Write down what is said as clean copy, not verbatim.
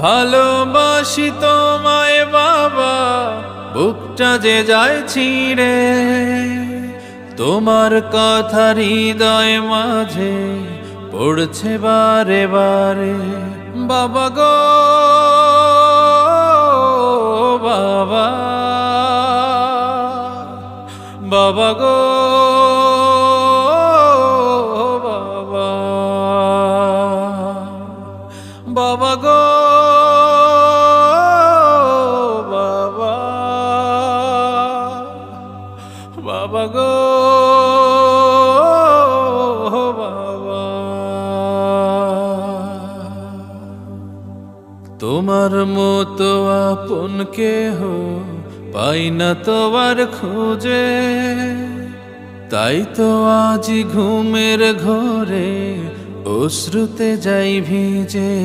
ভালোবাসি তোমায় বাবা, বুকটা যে যায় ছিঁড়ে, তোমার কথা হৃদয় মাঝে পড়ছে বারে বারে। বাবা গো বাবা, বাবা গো বাবা, বাবা গো বাবা, বাবা গো বাবা। তোমার মতো আপন কেহ পাই না তো আর খুঁজে, তাই তো আজ ঘুমের ঘোরে অশ্রুতে যাই ভিজে।